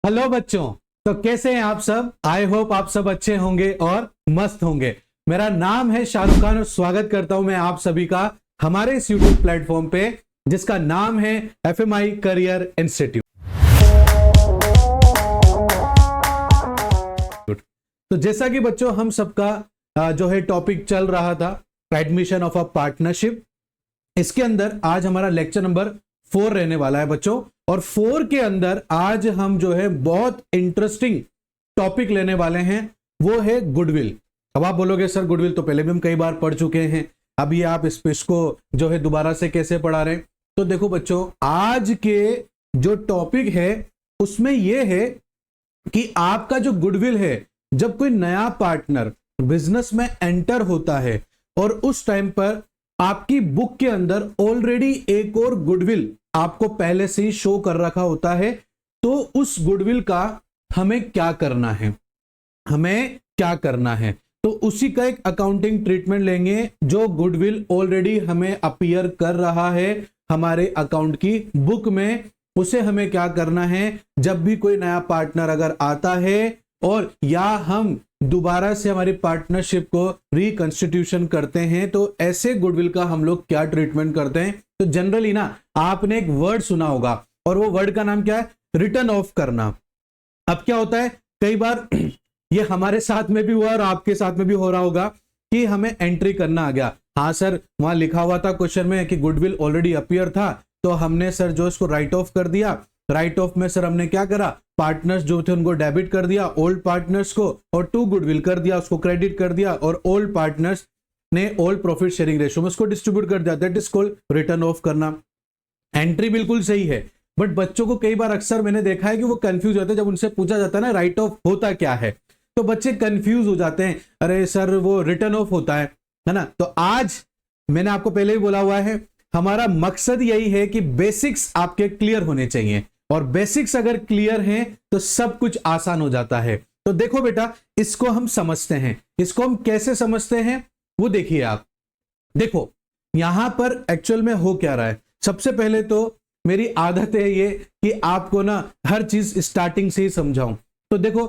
Hello बच्चों। तो कैसे हैं आप सब? आई होप आप सब अच्छे होंगे और मस्त होंगे। मेरा नाम है शाहरुख खान और स्वागत करता हूं मैं आप सभी का हमारे इस यूट्यूब प्लेटफॉर्म पे जिसका नाम है एफएमआई करियर इंस्टीट्यूट। तो जैसा कि बच्चों हम सबका जो है टॉपिक चल रहा था एडमिशन ऑफ अ पार्टनरशिप, इसके अंदर आज हमारा लेक्चर नंबर 4 रहने वाला है बच्चों। और 4 के अंदर आज हम जो है बहुत इंटरेस्टिंग टॉपिक लेने वाले हैं, वो है गुडविल। अब आप बोलोगे सर गुडविल तो पहले भी हम कई बार पढ़ चुके हैं, अभी आप इसको जो है दोबारा से कैसे पढ़ा रहे हैं? तो देखो बच्चों, आज के जो टॉपिक है उसमें यह है कि आपका जो गुडविल है, जब कोई नया पार्टनर बिजनेस में एंटर होता है और उस टाइम पर आपकी बुक के अंदर ऑलरेडी एक और गुडविल आपको पहले से ही शो कर रखा होता है, तो उस गुडविल का हमें क्या करना है? तो उसी का एक अकाउंटिंग ट्रीटमेंट लेंगे। जो गुडविल ऑलरेडी हमें अपीयर कर रहा है हमारे अकाउंट की बुक में, उसे हमें क्या करना है? जब भी कोई नया पार्टनर अगर आता है और या हम दोबारा से हमारी पार्टनरशिप को रिकंस्टिट्यूशन करते हैं, तो ऐसे गुडविल का हम लोग क्या ट्रीटमेंट करते हैं? तो जनरली ना आपने एक वर्ड सुना होगा और वो वर्ड का नाम क्या है? रिटर्न ऑफ करना। अब क्या होता है, कई बार ये हमारे साथ में भी हुआ और आपके साथ में भी हो रहा होगा कि हमें एंट्री करना आ गया, हाँ सर वहां लिखा हुआ था क्वेश्चन में कि गुडविल ऑलरेडी अपीयर था, तो हमने सर जो इसको राइट ऑफ कर दिया। राइट ऑफ में सर हमने क्या करा? पार्टनर्स जो थे उनको डेबिट कर दिया, ओल्ड पार्टनर्स को, और टू गुडविल कर दिया, उसको क्रेडिट कर दिया, और ओल्ड पार्टनर्स ने ओल्ड प्रॉफिट शेयरिंग रेशियो में उसको डिस्ट्रीब्यूट कर दिया। That is called return of करना। एंट्री बिल्कुल सही है, बट बच्चों को कई बार अक्सर मैंने देखा है कि वो कंफ्यूज होते हैं जब उनसे पूछा जाता है ना राइट ऑफ होता क्या है, तो बच्चे कंफ्यूज हो जाते हैं, अरे सर वो रिटर्न ऑफ होता है ना। तो आज मैंने आपको पहले ही बोला हुआ है, हमारा मकसद यही है कि बेसिक्स आपके क्लियर होने चाहिए, और बेसिक्स अगर क्लियर हैं तो सब कुछ आसान हो जाता है। तो देखो बेटा, इसको हम समझते हैं। इसको हम कैसे समझते हैं वो देखिए आप। देखो यहां पर एक्चुअल में हो क्या रहा है। सबसे पहले तो मेरी आदत है ये कि आपको ना हर चीज स्टार्टिंग से ही समझाऊं। तो देखो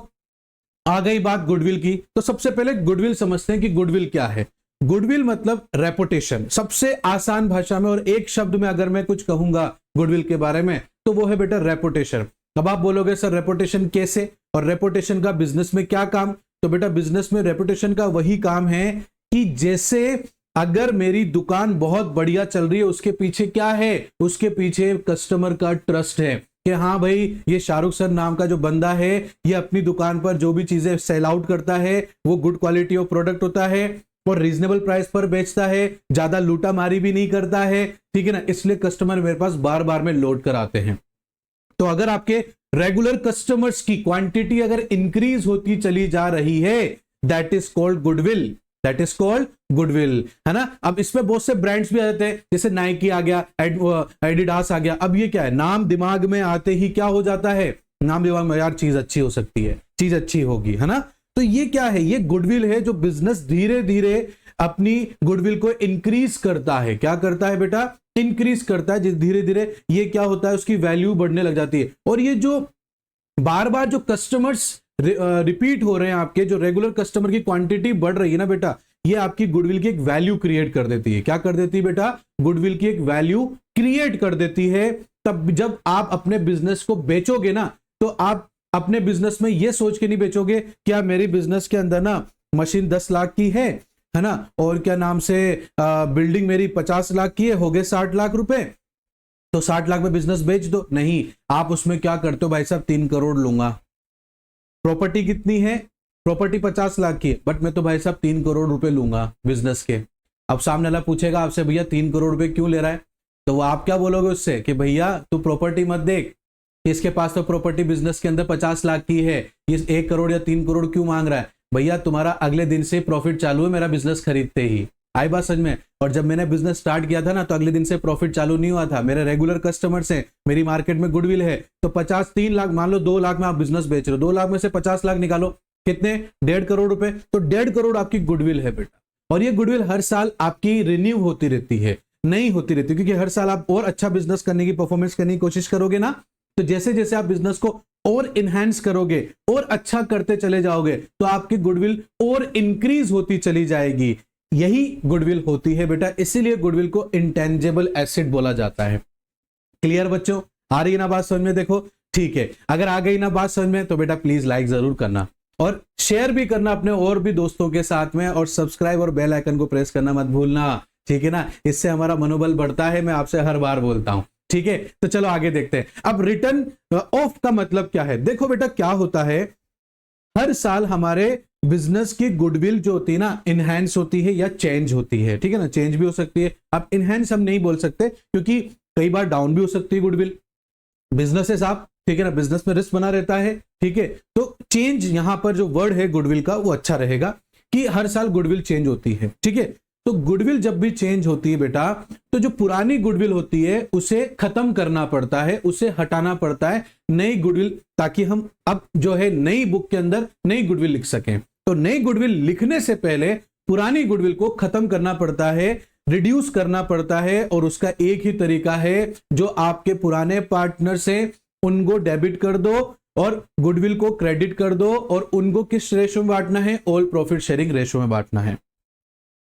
आ गई बात गुडविल की, तो सबसे पहले गुडविल समझते हैं कि गुडविल क्या है। गुडविल मतलब रेपुटेशन, सबसे आसान भाषा में, और एक शब्द में अगर मैं कुछ कहूंगा गुडविल के बारे में तो वो है बेटा रेपुटेशन। अब आप बोलोगे सर रेपुटेशन कैसे, और रेपुटेशन का बिजनेस में क्या काम? तो बेटा बिजनेस में रेपुटेशन का वही काम है कि जैसे अगर मेरी दुकान बहुत बढ़िया चल रही है, उसके पीछे क्या है? उसके पीछे कस्टमर का ट्रस्ट है कि हाँ भाई ये शाहरुख सर नाम का जो बंदा है, ये अपनी दुकान पर जो भी चीजें सेल आउट करता है वो गुड क्वालिटी ऑफ प्रोडक्ट होता है और रीजनेबल प्राइस पर बेचता है, ज्यादा लूटा मारी भी नहीं करता है, ठीक है ना। इसलिए कस्टमर मेरे पास बार बार में लौट कर आते हैं। तो अगर आपके रेगुलर कस्टमर्स की क्वांटिटी अगर इंक्रीज होती चली जा रही है, that is called goodwill. That is called goodwill, है ना। अब इसमें बहुत से ब्रांड्स भी आ जाते हैं, जैसे नाइकी आ गया, एडिडास आ गया। अब ये क्या है, नाम दिमाग में आते ही क्या हो जाता है? नाम दिमाग में, यार चीज अच्छी हो सकती है, चीज अच्छी होगी, है ना। तो ये क्या है? ये गुडविल है जो बिजनेस धीरे धीरे अपनी गुडविल को इंक्रीज करता है। क्या करता है बेटा? इंक्रीज करता है। धीरे धीरे ये क्या होता है, उसकी वैल्यू बढ़ने लग जाती है। और ये जो बार बार जो कस्टमर्स रिपीट हो रहे हैं, आपके जो रेगुलर कस्टमर की क्वांटिटी बढ़ रही है ना बेटा, ये आपकी गुडविल की एक वैल्यू क्रिएट कर देती है। क्या कर देती है बेटा? गुडविल की एक वैल्यू क्रिएट कर देती है। तब जब आप अपने बिजनेस को बेचोगे ना, तो आप अपने बिजनेस में ये सोच के नहीं बेचोगे क्या मेरी बिजनेस के अंदर ना मशीन 10 लाख की है ना, और क्या नाम से बिल्डिंग मेरी 50 लाख की है, हो गए 60 लाख रुपए, तो 60 लाख में बिजनेस बेच दो। नहीं, आप उसमें क्या करते हो भाई साहब, 3 करोड़ लूंगा। प्रॉपर्टी कितनी है? प्रॉपर्टी 50 लाख की है, बट मैं तो भाई साहब 3 करोड़ रुपए लूंगा बिजनेस के। अब सामने वाला पूछेगा आपसे, भैया 3 करोड़ रुपए क्यों ले रहा है? तो वो आप क्या बोलोगे उससे कि भैया तू प्रॉपर्टी मत देख, इसके पास तो प्रॉपर्टी बिजनेस के अंदर 50 लाख की है, ये 1 करोड़ या 3 करोड़ क्यों मांग रहा है? भैया तुम्हारा अगले दिन से प्रॉफिट चालू है मेरा बिजनेस खरीदते ही। आई बात समझ में? और जब मैंने बिजनेस स्टार्ट किया था ना, तो अगले दिन से प्रॉफिट चालू नहीं हुआ था। मेरे रेगुलर कस्टमर्स हैं, मेरी मार्केट में गुडविल है, तो 3 लाख मान लो, 2 लाख में आप बिजनेस बेच रहे हो, 2 लाख में से 50 लाख निकालो, कितने? 1.5 करोड़ रुपए। तो 1.5 करोड़ आपकी गुडविल है बेटा। और ये गुडविल हर साल आपकी रिन्यू होती रहती है, नहीं होती रहती, क्योंकि हर साल आप और अच्छा बिजनेस करने की, परफॉर्मेंस करने की कोशिश करोगे ना, तो जैसे जैसे आप बिजनेस को और इनहेंस करोगे और अच्छा करते चले जाओगे तो आपकी गुडविल और इंक्रीज होती चली जाएगी। यही गुडविल होती है बेटा, इसीलिए गुडविल को इंटेंजिबल एसेट बोला जाता है। क्लियर बच्चों, आ रही है ना बात समझ में? देखो ठीक है, अगर आ गई ना बात समझ में तो बेटा प्लीज लाइक जरूर करना और शेयर भी करना अपने और भी दोस्तों के साथ में, और सब्सक्राइब और बेल आइकन को प्रेस करना मत भूलना, ठीक है ना? इससे हमारा मनोबल बढ़ता है, मैं आपसे हर बार बोलता हूं, ठीक है? तो चलो आगे देखते हैं। अब रिटर्न ऑफ का मतलब क्या है? देखो बेटा क्या होता है, हर साल हमारे बिजनेस की गुडविल जो होती है ना, इनहेंस होती है या चेंज होती है, ठीक है ना? चेंज भी हो सकती है, अब इनहेंस हम नहीं बोल सकते क्योंकि कई बार डाउन भी हो सकती है गुडविल, बिजनेसेस आप, ठीक है ना, बिजनेस में रिस्क बना रहता है, ठीक है? तो चेंज यहां पर जो वर्ड है गुडविल का वो अच्छा रहेगा कि हर साल गुडविल चेंज होती है, ठीक है? तो गुडविल जब भी चेंज होती है बेटा, तो जो पुरानी गुडविल होती है उसे खत्म करना पड़ता है, उसे हटाना पड़ता है, नई गुडविल, ताकि हम अब जो है नई बुक के अंदर नई गुडविल लिख सकें। तो नई गुडविल लिखने से पहले पुरानी गुडविल को खत्म करना पड़ता है, रिड्यूस करना पड़ता है, और उसका एक ही तरीका है, जो आपके पुराने पार्टनर से उनको डेबिट कर दो और गुडविल को क्रेडिट कर दो, और उनको किस रेशो में बांटना है? ऑल प्रॉफिट शेयरिंग रेशो में बांटना है।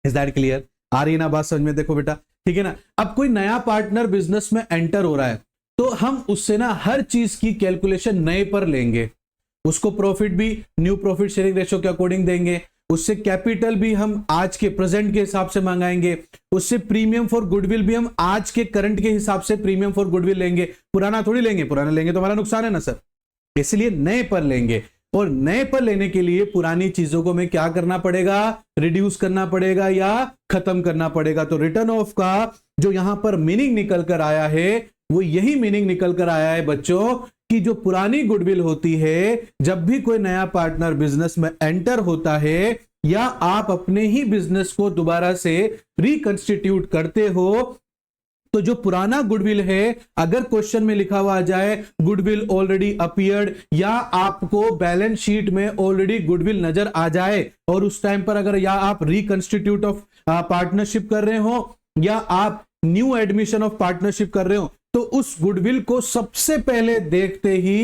Is that clear? आ रही है ना बात समझ में? देखो बेटा, ठीक है ना, अब कोई नया पार्टनर बिजनेस में एंटर हो रहा है तो हम उससे ना हर चीज की कैलकुलेशन नए पर लेंगे, उसको प्रॉफिट भी न्यू प्रॉफिट शेयरिंग रेशो के अकॉर्डिंग देंगे, उससे कैपिटल भी हम आज के प्रेजेंट के हिसाब से मंगाएंगे, उससे प्रीमियम फॉर गुडविल भी हम आज के करंट के हिसाब से प्रीमियम फॉर गुडविल लेंगे, पुराना थोड़ी लेंगे, पुराना लेंगे तो हमारा नुकसान है ना सर, इसलिए नए पर लेंगे। और नए पर लेने के लिए पुरानी चीजों को हमें क्या करना पड़ेगा? रिड्यूस करना पड़ेगा या खत्म करना पड़ेगा। तो रिटर्न ऑफ का जो यहां पर मीनिंग निकल कर आया है वो यही मीनिंग निकल कर आया है बच्चों, कि जो पुरानी गुडविल होती है, जब भी कोई नया पार्टनर बिजनेस में एंटर होता है या आप अपने ही बिजनेस को दोबारा से रिकंस्टिट्यूट करते हो, तो जो पुराना गुडविल है, अगर क्वेश्चन में लिखा हुआ आ जाए गुडविल ऑलरेडी अपीयर्ड, या आपको बैलेंस शीट में ऑलरेडी गुडविल नजर आ जाए, और उस टाइम पर अगर या आप रिकंस्टिट्यूट ऑफ पार्टनरशिप कर रहे हो या आप न्यू एडमिशन ऑफ पार्टनरशिप कर रहे हो, तो उस गुडविल को सबसे पहले देखते ही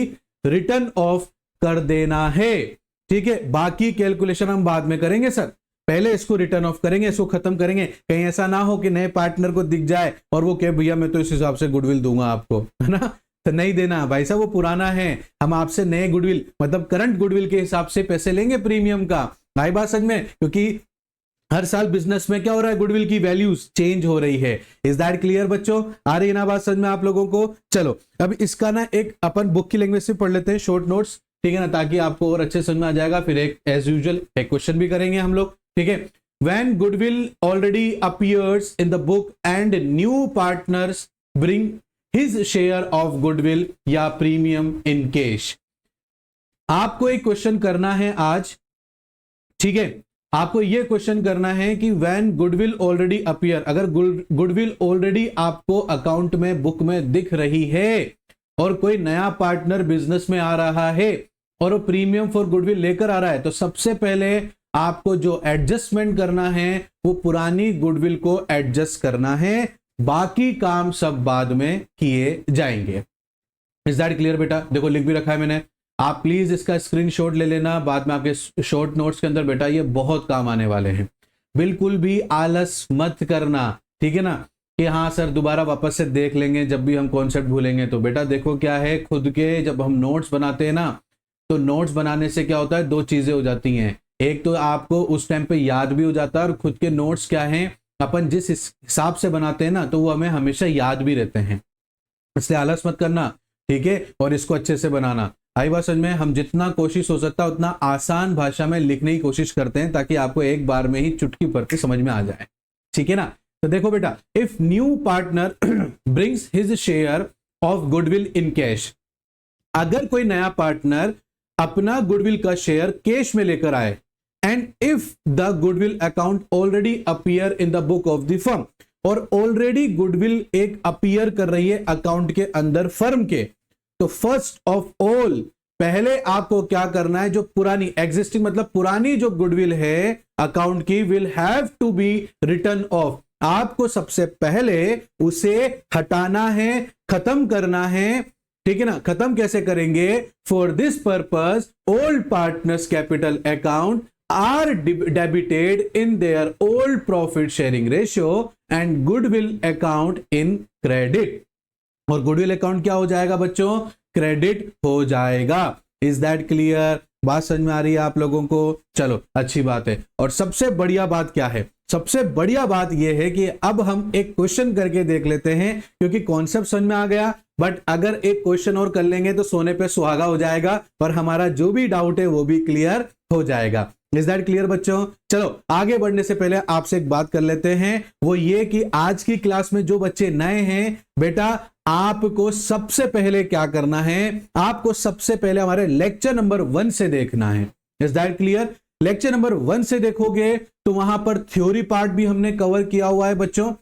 रिटर्न ऑफ कर देना है, ठीक है? बाकी कैलकुलेशन हम बाद में करेंगे सर, पहले इसको रिटर्न ऑफ करेंगे, इसको खत्म करेंगे। कहीं ऐसा ना हो कि नए पार्टनर को दिख जाए और वो कहे भैया मैं तो इस हिसाब से गुडविल दूंगा आपको, है ना? तो नहीं देना भाई साहब, वो पुराना है, हम आपसे नए गुडविल मतलब करंट गुडविल के हिसाब से पैसे लेंगे प्रीमियम का। आई बात समझ में? क्योंकि हर साल बिजनेस में क्या हो रहा है, गुडविल की वैल्यूज चेंज हो रही है। इज दैट क्लियर बच्चों? आ रही है ना बात समझ में आप लोगों को? चलो अब इसका ना एक अपन बुक की लैंग्वेज से पढ़ लेते हैं, शॉर्ट नोट्स, ठीक है ना, ताकि आपको और अच्छे समझ में आ जाएगा। फिर एक एज यूजुअल एक क्वेश्चन भी करेंगे हम लोग, ठीक है? When goodwill already appears in the book and new partners bring his share of goodwill या premium in cash। आपको एक क्वेश्चन करना है आज, ठीक है? आपको यह क्वेश्चन करना है कि when goodwill already appear, अगर goodwill already आपको अकाउंट में बुक में दिख रही है और कोई नया पार्टनर बिजनेस में आ रहा है और वो प्रीमियम फॉर गुडविल लेकर आ रहा है, तो सबसे पहले आपको जो एडजस्टमेंट करना है वो पुरानी गुडविल को एडजस्ट करना है, बाकी काम सब बाद में किए जाएंगे। इज दैट क्लियर बेटा? देखो लिख भी रखा है मैंने, आप प्लीज इसका स्क्रीनशॉट ले लेना, बाद में आपके शॉर्ट नोट्स के अंदर बेटा ये बहुत काम आने वाले हैं। बिल्कुल भी आलस मत करना, ठीक है ना, कि हाँ सर दोबारा वापस से देख लेंगे जब भी हम कॉन्सेप्ट भूलेंगे। तो बेटा देखो क्या है, खुद के जब हम नोट्स बनाते हैं ना, तो नोट्स बनाने से क्या होता है, दो चीजें हो जाती हैं। एक तो आपको उस टाइम पे याद भी हो जाता है, और खुद के नोट्स क्या हैं, अपन जिस हिसाब से बनाते हैं ना, तो वो हमें हमेशा याद भी रहते हैं। इसलिए आलस मत करना, ठीक है? और इसको अच्छे से बनाना। आई बात समझ में? हम जितना कोशिश हो सकता है उतना आसान भाषा में लिखने की कोशिश करते हैं, ताकि आपको एक बार में ही चुटकी भर के समझ में आ जाए, ठीक है ना? तो देखो बेटा, if new partner brings his share of goodwill in cash, अगर कोई नया पार्टनर अपना गुडविल का शेयर कैश में लेकर आए, and if the goodwill account already appear in the book of the firm, और ऑलरेडी गुडविल एक अपीयर कर रही है अकाउंट के अंदर फर्म के, तो फर्स्ट ऑफ ऑल पहले आपको क्या करना है, जो पुरानी एग्जिस्टिंग मतलब पुरानी जो गुडविल है अकाउंट की, will have to be written off. आपको सबसे पहले उसे हटाना है, खत्म करना है, ठीक है ना। खत्म कैसे करेंगे? For this purpose old partners capital account are debited in their old profit sharing ratio and goodwill account in credit. और गुडविल अकाउंट क्या हो जाएगा बच्चों? क्रेडिट हो जाएगा। Is that clear? बात समझ में आ रही है आप लोगों को? चलो अच्छी बात है। और सबसे बढ़िया बात क्या है? सबसे बढ़िया बात यह है कि अब हम एक क्वेश्चन करके देख लेते हैं, क्योंकि कॉन्सेप्ट समझ में आ गया, बट अगर एक क्वेश्चन और कर लेंगे तो सोने पे सुहागा हो जाएगा और हमारा जो भी डाउट है वो भी क्लियर हो जाएगा। इज दैट क्लियर बच्चों? चलो आगे बढ़ने से पहले आपसे एक बात कर लेते हैं, वो ये कि आज की क्लास में जो बच्चे नए हैं, बेटा आपको सबसे पहले क्या करना है? आपको सबसे पहले हमारे लेक्चर नंबर 1 से देखना है। Is that clear? Lecture number 1 से देखोगे तो वहां पर थ्योरी पार्ट भी हमने कवर किया हुआ है बच्चों,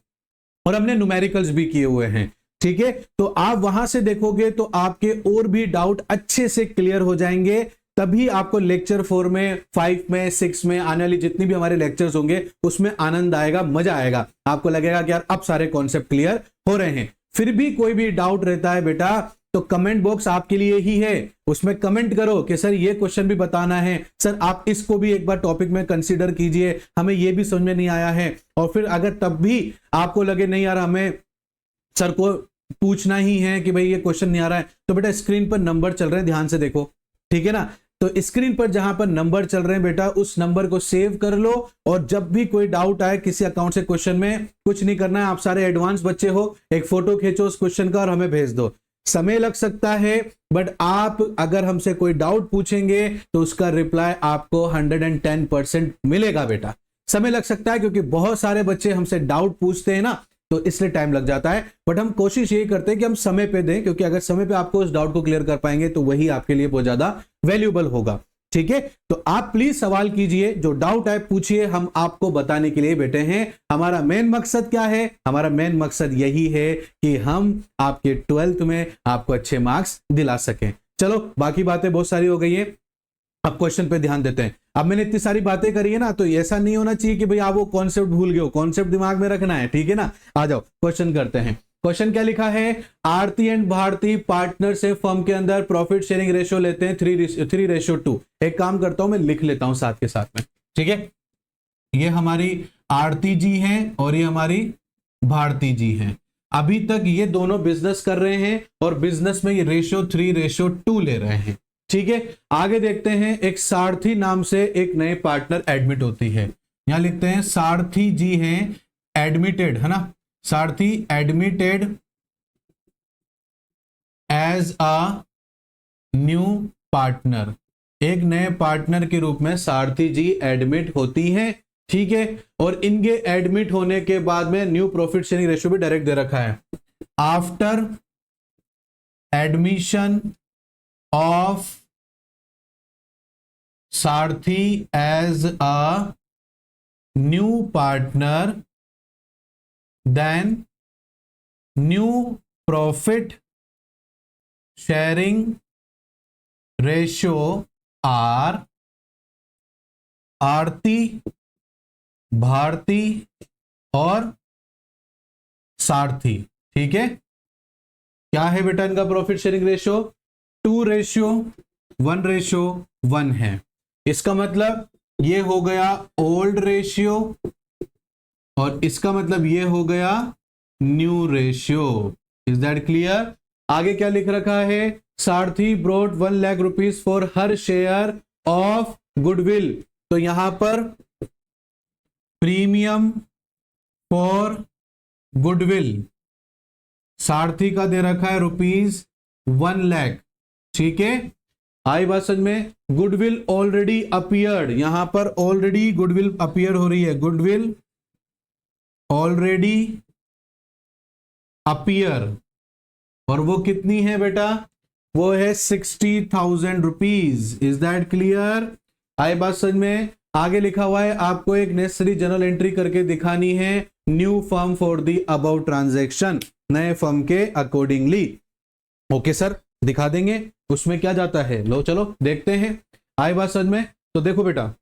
और हमने न्यूमेरिकल्स भी किए हुए हैं। ठीक है, तो आप वहां से देखोगे तो आपके और भी डाउट अच्छे से क्लियर हो जाएंगे। तभी आपको लेक्चर 4 में, 5 में, 6 में आने वाली जितनी भी हमारे लेक्चर्स होंगे उसमें आनंद आएगा, मजा आएगा। आपको लगेगा कि यार अब सारे कॉन्सेप्ट क्लियर हो रहे हैं। फिर भी कोई भी डाउट रहता है बेटा तो कमेंट बॉक्स आपके लिए ही है, उसमें कमेंट करो कि सर ये क्वेश्चन भी बताना है, सर आप इसको भी एक बार टॉपिक में कंसीडर कीजिए, हमें ये भी समझ में नहीं आया है। और फिर अगर तब भी आपको लगे नहीं यार हमें सर को पूछना ही है कि भाई ये क्वेश्चन नहीं आ रहा है, तो बेटा स्क्रीन पर नंबर चल रहे हैं, ध्यान से देखो। ठीक है ना? तो स्क्रीन पर जहां पर नंबर चल रहे हैं बेटा उस नंबर को सेव कर लो, और जब भी कोई डाउट आए किसी अकाउंट से क्वेश्चन में, कुछ नहीं करना है, आप सारे एडवांस बच्चे हो, एक फोटो खींचो उस क्वेश्चन का और हमें भेज दो। समय लग सकता है, बट आप अगर हमसे कोई डाउट पूछेंगे तो उसका रिप्लाई आपको 110% मिलेगा बेटा। समय लग सकता है क्योंकि बहुत सारे बच्चे हमसे डाउट पूछते हैं ना, तो इसलिए टाइम लग जाता है, बट हम कोशिश यही करते हैं कि हम समय पे दें, क्योंकि अगर समय पे आपको उस डाउट को क्लियर कर पाएंगे तो वही आपके लिए बहुत ज्यादा वैल्यूएबल होगा। ठीक है, तो आप प्लीज सवाल कीजिए, जो डाउट है पूछिए, हम आपको बताने के लिए बैठे हैं। हमारा मेन मकसद क्या है? हमारा मेन मकसद यही है कि हम आपके 12th में आपको अच्छे मार्क्स दिला सकें। चलो बाकी बातें बहुत सारी हो गई है, अब क्वेश्चन पे ध्यान देते हैं। अब मैंने इतनी सारी बातें करी है ना, तो ऐसा नहीं होना चाहिए कि भाई आप वो कॉन्सेप्ट भूल गए हो, कॉन्सेप्ट दिमाग में रखना है। ठीक है ना? आ जाओ क्वेश्चन करते हैं। क्वेश्चन क्या लिखा है? आरती एंड भारती पार्टनर से फर्म के अंदर प्रॉफिट शेयरिंग रेशियो लेते हैं 3:2। एक काम करता हूं मैं लिख लेता हूं साथ के साथ में। ठीक है, ये हमारी आरती जी हैं और ये हमारी भारती जी हैं। अभी तक ये दोनों बिजनेस कर रहे हैं और बिजनेस में ये रेशियो 3:2 ले रहे हैं। ठीक है, आगे देखते हैं। एक सारथी नाम से एक नए पार्टनर एडमिट होती है, यहां लिखते हैं सारथी जी हैं एडमिटेड, है ना? Sarathi admitted as a new partner, एक नए पार्टनर के रूप में सारथी जी एडमिट होती हैं। ठीक है, और इनके एडमिट होने के बाद में न्यू प्रॉफिट शेयरिंग रेशियो भी डायरेक्ट दे रखा है। After admission of Sarthi as a new partner, then new profit sharing ratio are आरती, भारती और सारथी। ठीक है, क्या है बेटा इनका प्रॉफिट शेयरिंग रेशियो? 2:1 है। इसका मतलब ये हो गया ओल्ड रेशियो और इसका मतलब ये हो गया new ratio. Is that clear? आगे क्या लिख रखा है? सारथी brought 1 lakh rupees for her share of goodwill, तो यहां पर प्रीमियम फॉर गुडविल सारथी का दे रखा है ₹1 लाख। ठीक है, आई बात समझ में? गुडविल ऑलरेडी अपीयर्ड, यहां पर ऑलरेडी गुडविल अपीयर हो रही है, गुडविल ऑलरेडी अपीयर, और वो कितनी है बेटा? वो है 60,000 रुपीज। Is that clear? आई बात समझ में? आगे लिखा हुआ है आपको एक नेसेसरी जर्नल एंट्री करके दिखानी है, new firm for the about transaction, नए फर्म के अकॉर्डिंगली। ओके सर, दिखा देंगे। उसमें क्या जाता है, लो चलो देखते हैं। आई बात समझ में? तो देखो बेटा,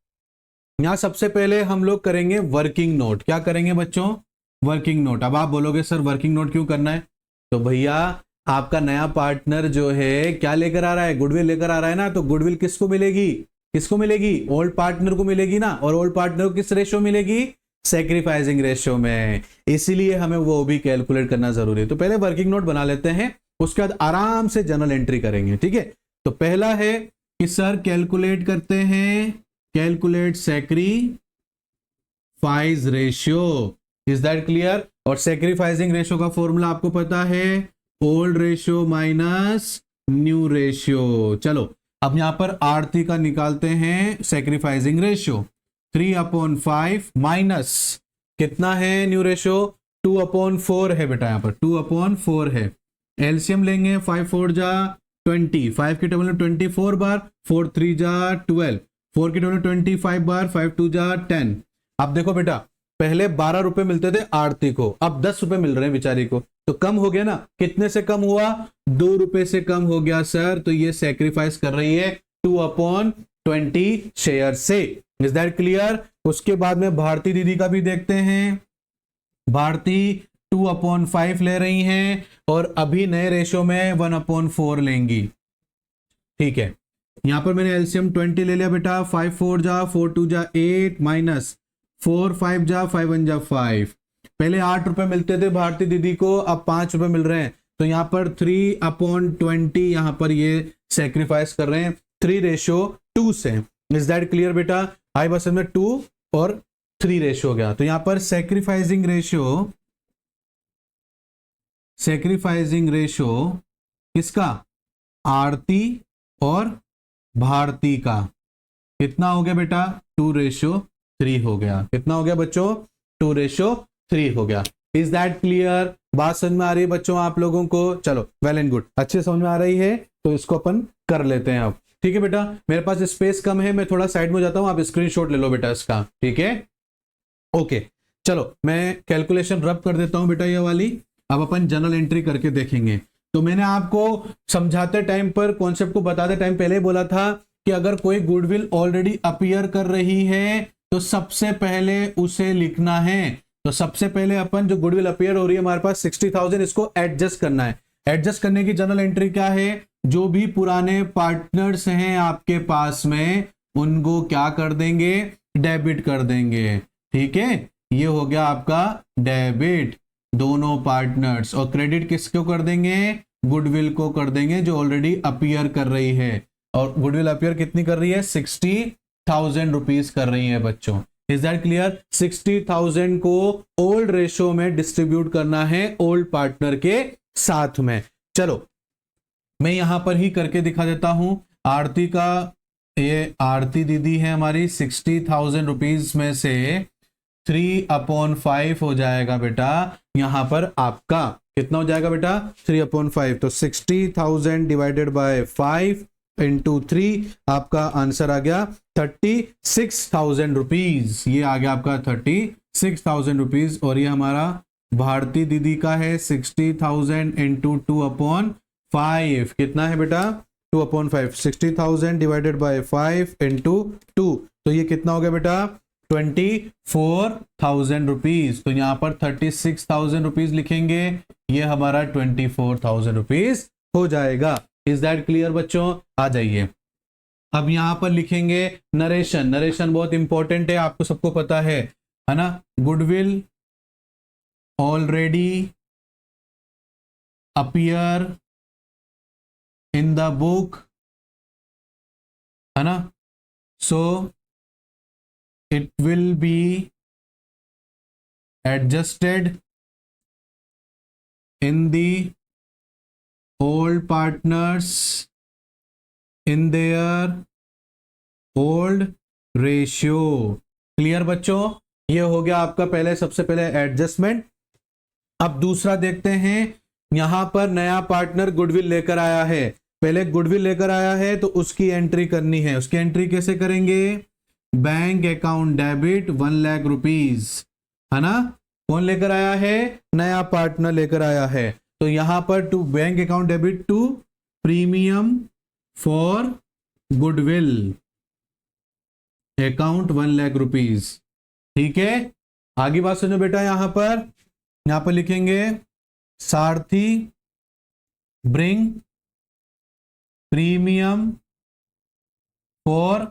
यहां सबसे पहले हम लोग करेंगे वर्किंग नोट। क्या करेंगे बच्चों? Working note. अब आप बोलोगे सर वर्किंग नोट क्यों करना है? तो भैया आपका नया पार्टनर जो है क्या लेकर आ रहा है, गुडविल लेकर आ रहा है ना, तो गुडविल किसको मिलेगी, किसको मिलेगी, ओल्ड पार्टनर को मिलेगी ना, और ओल्ड पार्टनर को किस रेशियो मिलेगी, सैक्रिफाइसिंग रेशियो में। इसीलिए हमें वो भी कैलकुलेट करना जरूरी है। तो पहले वर्किंग नोट बना लेते हैं, उसके बाद आराम से जर्नल एंट्री करेंगे, ठीक है। तो पहला है कि सर कैलकुलेट करते हैं, calculate sacrifice ratio, is that clear. और सैक्रिफाइसिंग रेशियो का फॉर्मूला आपको पता है, old ratio minus new ratio. चलो अब यहां पर आरती का निकालते हैं सैक्रिफाइसिंग रेशियो, 3/5 माइनस कितना है न्यू रेशियो, 2/4 है बेटा, यहां पर 2/4 है। एलसीएम लेंगे, 5 4 जा 20, 5 के टेबल में 24 बार, 4 3 जा 12, 4 के टेबल में 25 बार, 5 2 जा 10। अब देखो बेटा, पहले 12 रुपए मिलते थे आरती को, अब 10 रुपए मिल रहे हैं बेचारी को, तो कम हो गया ना। कितने से कम हुआ, 2 रुपए से कम हो गया सर। तो ये सेक्रीफाइस कर रही है 2/20 शेयर से। Is that clear. उसके बाद में भारती दीदी का भी देखते हैं, भारती 2/5 ले रही हैं और अभी नए रेशो में 1/4 लेंगी, ठीक है। यहां पर मैंने एलसीएम 20 ले लिया बेटा, 5 4 जा 4 2 जा 8 माइनस 4 5 जा 5 1 जा 5। पहले 8 रुपए मिलते थे भारती दीदी को, अब 5 रुपए मिल रहे हैं, तो यहां पर 3/20 यहां पर ये सेक्रीफाइस कर रहे हैं 3:2 से। इज दैट क्लियर बेटा। आई बस में 2 और 3 रेशियो हो गया, तो यहां पर सेक्रीफाइसिंग रेशियो किसका, आरती और भारती का कितना हो गया बेटा, 2:3 हो गया। कितना हो गया बच्चों, 2:3 हो गया। Is that clear. बात समझ में आ रही है बच्चों आप लोगों को। चलो वेल एंड गुड, अच्छे समझ में आ रही है, तो इसको अपन कर लेते हैं अब, ठीक है बेटा। मेरे पास स्पेस कम है, मैं थोड़ा साइड में जाता हूं, आप स्क्रीनशॉट ले लो बेटा इसका, ठीक है। ओके चलो मैं कैलकुलेशन रब कर देता हूं बेटा ये वाली, अब अपन जर्नल एंट्री करके देखेंगे। तो मैंने आपको समझाते टाइम पर, कॉन्सेप्ट को बताते टाइम पहले बोला था कि अगर कोई गुडविल ऑलरेडी अपीयर कर रही है तो सबसे पहले उसे लिखना है। तो सबसे पहले अपन जो गुडविल अपीयर हो रही है हमारे पास 60,000, इसको एडजस्ट करना है। एडजस्ट करने की जर्नल एंट्री क्या है, जो भी पुराने पार्टनर्स हैं आपके पास में उनको क्या कर देंगे, डेबिट कर देंगे, ठीक है। ये हो गया आपका डेबिट दोनों पार्टनर्स, और क्रेडिट किसको कर देंगे, गुडविल को कर देंगे जो ऑलरेडी अपीयर कर रही है। और गुडविल अपीयर कितनी कर रही है, 60,000 रुपीज कर रही है बच्चों। Is that clear. 60,000 को ओल्ड रेशो में डिस्ट्रीब्यूट करना है ओल्ड पार्टनर के साथ में। चलो मैं यहां पर ही करके दिखा देता हूं। आरती का, ये आरती दीदी है हमारी, 60,000 रुपीज में से 3/5 हो जाएगा बेटा, यहां पर आपका कितना हो जाएगा बेटा, 3/5। तो 60,000 डिवाइडेड बाय 5 इंटू 3, आपका आंसर आ गया 36,000 रुपीज। ये आ गया आपका 36,000 रुपीज। और ये हमारा भारती दीदी का है 60,000 इंटू 2/5, कितना है बेटा, 2/5। 60,000 डिवाइडेड बाय 5 इंटू 2, तो ये कितना हो गया बेटा, 24,000 रुपीज। तो यहां पर 36,000 रुपीज लिखेंगे, ये हमारा 24,000 रुपीज हो जाएगा। इज दैट क्लियर बच्चों। आ जाइए अब यहां पर लिखेंगे नरेशन। नरेशन बहुत इंपॉर्टेंट है, आपको सबको पता है ना। Goodwill already appear in the book, है ना, सो it will be adjusted in the old partners in their old ratio। Clear बच्चों, ये हो गया आपका पहले, सबसे पहले एडजस्टमेंट। अब दूसरा देखते हैं, यहां पर नया पार्टनर गुडविल लेकर आया है, पहले गुडविल लेकर आया है तो उसकी एंट्री करनी है। उसकी एंट्री कैसे करेंगे, bank account debit 1 lakh rupees, है ना। कौन लेकर आया है, नया पार्टनर लेकर आया है। तो यहां पर to bank account debit to premium for goodwill account 1 lakh rupees, ठीक है। आगे बात सुनो बेटा, यहां पर लिखेंगे सारथी bring premium for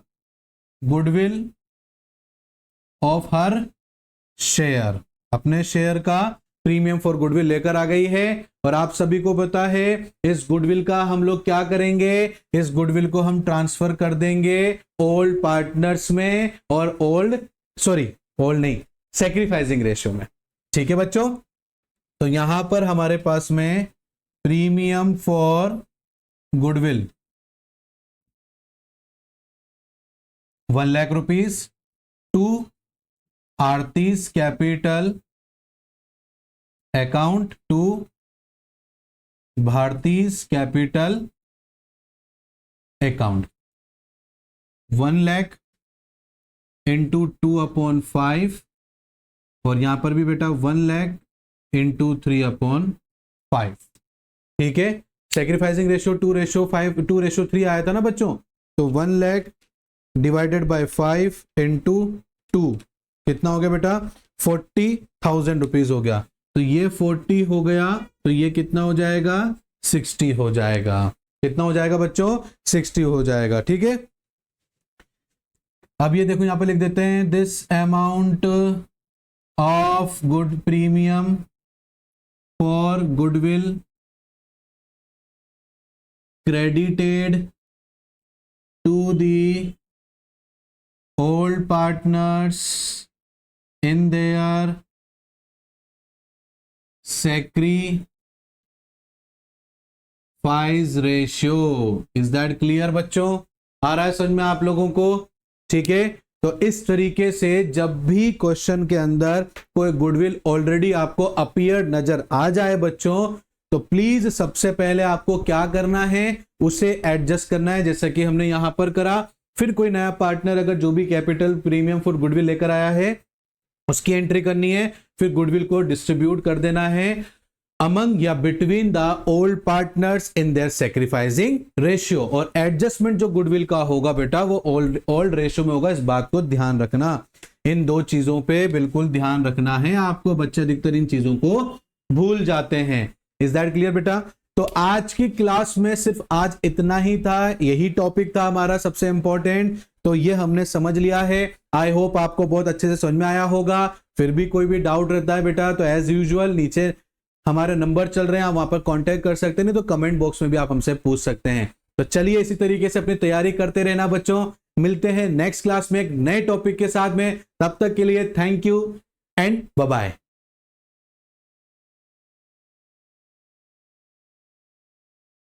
goodwill of her share, अपने शेयर का प्रीमियम फॉर गुडविल लेकर आ गई है। और आप सभी को पता है इस गुडविल का हम लोग क्या करेंगे, इस गुडविल को हम ट्रांसफर कर देंगे ओल्ड पार्टनर्स में और ओल्ड नहीं, सैक्रिफाइसिंग रेशियो में। ठीक है बच्चों, तो यहां पर हमारे पास में premium for goodwill 1 lakh rupees to Aarti's capital account to Bharti's capital account, 1 lakh into 2/5 और यहां पर भी बेटा 1 लाख इंटू 3/5। ठीक है, सैक्रिफाइसिंग रेशियो 2:3 आया था ना बच्चों, तो 1 लाख डिवाइडेड बाय 5 इंटू 2 कितना हो गया बेटा 40,000 रुपीज हो गया। तो ये 40 हो गया, तो ये कितना हो जाएगा 60 हो जाएगा। कितना हो जाएगा बच्चों 60 हो जाएगा। ठीक है, अब ये देखो यहां पर लिख देते हैं this amount of good premium for goodwill credited to the old partners in their sacrifice ratio. Is that clear बच्चों? आ रहा है समझ में आप लोगों को? ठीक है, तो इस तरीके से जब भी क्वेश्चन के अंदर कोई गुडविल ऑलरेडी आपको अपीयर नजर आ जाए बच्चों, तो प्लीज सबसे पहले आपको क्या करना है, उसे एडजस्ट करना है जैसा कि हमने यहां पर करा। फिर कोई नया पार्टनर अगर जो भी कैपिटल प्रीमियम फॉर गुडविल लेकर आया है उसकी एंट्री करनी है, फिर गुडविल को डिस्ट्रीब्यूट कर देना है अमंग या between the old partners in their sacrificing ratio. और एडजस्टमेंट जो गुडविल का होगा बेटा वो ओल्ड रेशियो में होगा, इस बात को ध्यान रखना। इन दो चीजों पे बिल्कुल ध्यान रखना है आपको, बच्चे अधिकतर इन चीजों को भूल जाते हैं। इज दैट क्लियर बेटा? तो आज की क्लास में सिर्फ आज इतना ही था, यही टॉपिक था हमारा सबसे इंपॉर्टेंट, तो ये हमने समझ लिया है। आई होप आपको बहुत अच्छे से समझ में आया होगा। फिर भी कोई भी डाउट रहता है बेटा तो एज यूजुअल नीचे हमारे नंबर चल रहे हैं, आप वहां पर कांटेक्ट कर सकते हैं, नहीं तो कमेंट बॉक्स में भी आप हमसे पूछ सकते हैं। तो चलिए इसी तरीके से अपनी तैयारी करते रहना बच्चों। मिलते हैं नेक्स्ट क्लास में एक नए टॉपिक के साथ में, तब तक के लिए thank you and bye bye.